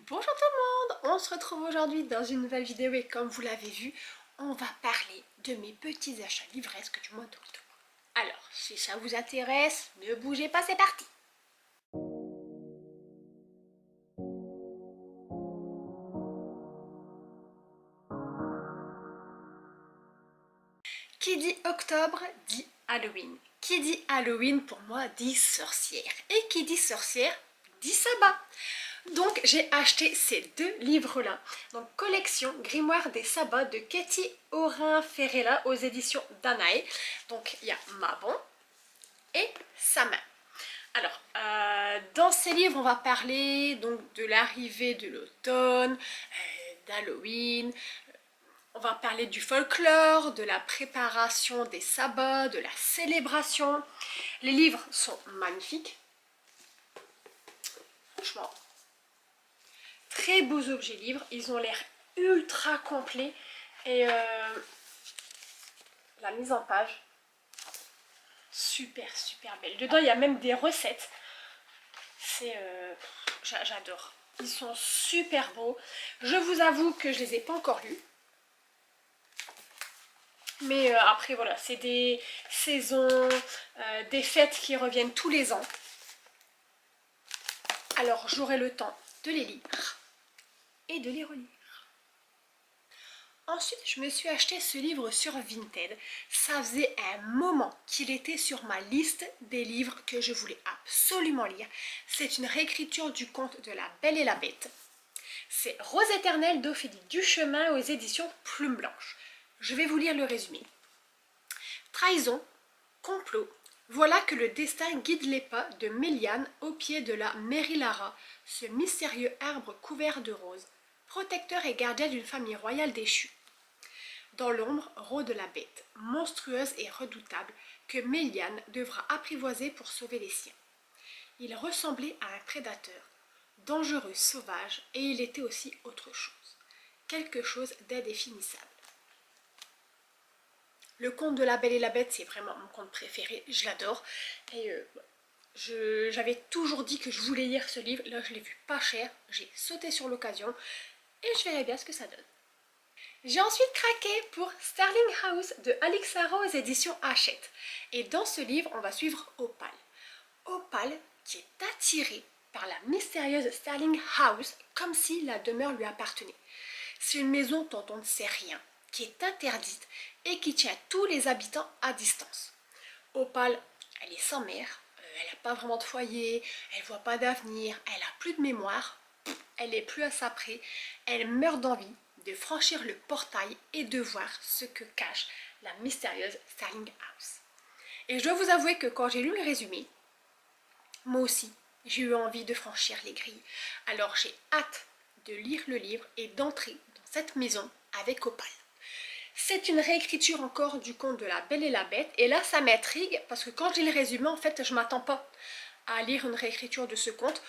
Bonjour tout le monde, on se retrouve aujourd'hui dans une nouvelle vidéo et comme vous l'avez vu, on va parler de mes petits achats livresques du mois d'octobre. Alors, si ça vous intéresse, ne bougez pas, c'est parti! Qui dit octobre dit Halloween. Qui dit Halloween pour moi dit sorcière. Et qui dit sorcière dit sabbat. Donc j'ai acheté ces deux livres-là. Donc collection Grimoire des sabbats de Katie Orin-Ferrella aux éditions Danae. Donc il y a Mabon et sa main. Alors, dans ces livres, on va parler donc de l'arrivée de l'automne, d'Halloween. On va parler du folklore, de la préparation des sabbats, de la célébration. Les livres sont magnifiques. Franchement, très beaux objets livres. Ils ont l'air ultra complets. Et la mise en page, super belle. Dedans, il y a même des recettes. J'adore. Ils sont super beaux. Je vous avoue que je les ai pas encore lus. Mais après voilà, c'est des saisons, des fêtes qui reviennent tous les ans. Alors j'aurai le temps de les lire et de les relire. Ensuite, je me suis acheté ce livre sur Vinted. Ça faisait un moment qu'il était sur ma liste des livres que je voulais absolument lire. C'est une réécriture du conte de La Belle et la Bête. C'est Rose éternelle d'Ophélie Duchemin aux éditions Plume Blanche. Je vais vous lire le résumé. Trahison, complot, voilà que le destin guide les pas de Méliane au pied de la Mérilara, ce mystérieux arbre couvert de roses, protecteur et gardien d'une famille royale déchue. Dans l'ombre rôde la bête, monstrueuse et redoutable, que Méliane devra apprivoiser pour sauver les siens. Il ressemblait à un prédateur, dangereux, sauvage, et il était aussi autre chose, quelque chose d'indéfinissable. Le conte de La Belle et la Bête, c'est vraiment mon conte préféré, je l'adore. Et j'avais toujours dit que je voulais lire ce livre, là je l'ai vu pas cher, j'ai sauté sur l'occasion et je verrai bien ce que ça donne. J'ai ensuite craqué pour Starling House de Alix Sarah aux éditions Hachette. Et dans ce livre, on va suivre Opal. Opal qui est attirée par la mystérieuse Starling House comme si la demeure lui appartenait. C'est une maison dont on ne sait rien, qui est interdite et qui tient tous les habitants à distance. Opal, elle est sans mère, elle n'a pas vraiment de foyer, elle ne voit pas d'avenir, elle n'a plus de mémoire, elle n'est plus à sa près, elle meurt d'envie de franchir le portail et de voir ce que cache la mystérieuse Starling House. Et je dois vous avouer que quand j'ai lu le résumé, moi aussi, j'ai eu envie de franchir les grilles. Alors j'ai hâte de lire le livre et d'entrer dans cette maison avec Opal. C'est une réécriture encore du conte de La Belle et la Bête. Et là, ça m'intrigue parce que quand je lis le résumé, en fait, je ne m'attends pas à lire une réécriture de ce conte.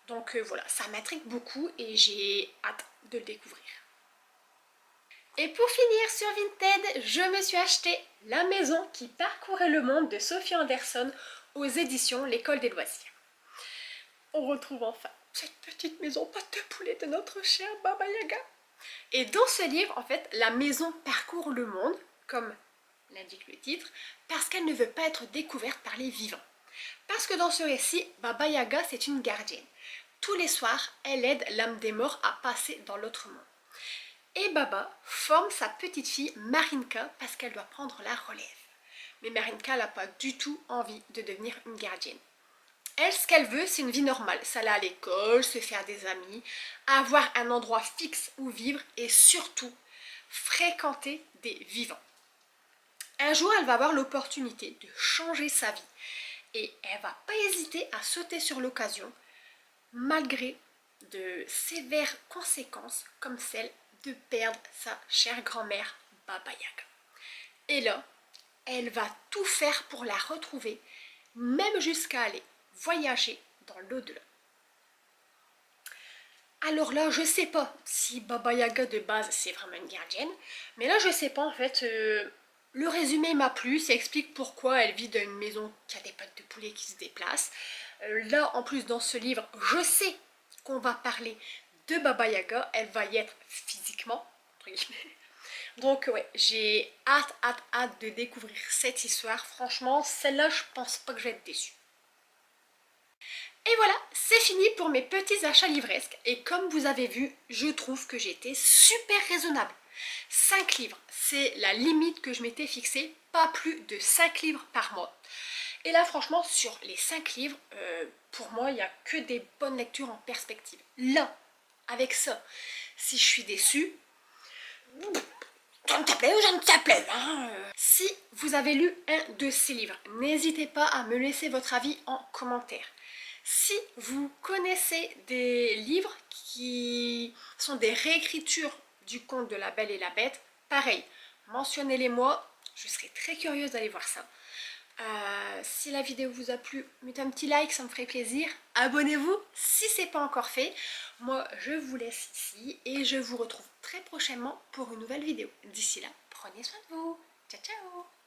Donc voilà, ça m'intrigue beaucoup et j'ai hâte de le découvrir. Et pour finir sur Vinted, je me suis acheté La maison qui parcourait le monde de Sophie Anderson aux éditions L'École des loisirs. On retrouve enfin cette petite maison pâte de poulet de notre chère Baba Yaga. Et dans ce livre, en fait, la maison parcourt le monde, comme l'indique le titre, parce qu'elle ne veut pas être découverte par les vivants. Parce que dans ce récit, Baba Yaga, c'est une gardienne. Tous les soirs, elle aide l'âme des morts à passer dans l'autre monde. Et Baba forme sa petite fille Marinka parce qu'elle doit prendre la relève. Mais Marinka n'a pas du tout envie de devenir une gardienne. Elle, ce qu'elle veut, c'est une vie normale. Ça aller à l'école, se faire des amis, avoir un endroit fixe où vivre et surtout fréquenter des vivants. Un jour, elle va avoir l'opportunité de changer sa vie et elle va pas hésiter à sauter sur l'occasion malgré de sévères conséquences comme celle de perdre sa chère grand-mère Baba Yaga. Et là, elle va tout faire pour la retrouver, même jusqu'à aller voyager dans l'au-delà. Alors là, je sais pas si Baba Yaga de base c'est vraiment une gardienne, mais là je sais pas en fait. Le résumé m'a plu, ça explique pourquoi elle vit dans une maison qui a des pattes de poulet qui se déplacent. Là en plus dans ce livre, je sais qu'on va parler de Baba Yaga. Elle va y être physiquement, entre guillemets. Donc ouais, j'ai hâte de découvrir cette histoire. Franchement, celle-là, je pense pas que je vais être déçue. Et voilà, c'est fini pour mes petits achats livresques. Et comme vous avez vu, je trouve que j'ai été super raisonnable. 5 livres, c'est la limite que je m'étais fixée, pas plus de 5 livres par mois. Et là franchement, sur les 5 livres, pour moi, il n'y a que des bonnes lectures en perspective. Là, avec ça, si je suis déçue, j'en te plaît ou j'en te plaît, hein. Si vous avez lu un de ces livres, n'hésitez pas à me laisser votre avis en commentaire. Si vous connaissez des livres qui sont des réécritures du conte de La Belle et la Bête, pareil, mentionnez-les moi, je serais très curieuse d'aller voir ça. Si la vidéo vous a plu, mettez un petit like, ça me ferait plaisir. Abonnez-vous si ce n'est pas encore fait. Moi, je vous laisse ici et je vous retrouve très prochainement pour une nouvelle vidéo. D'ici là, prenez soin de vous. Ciao, ciao!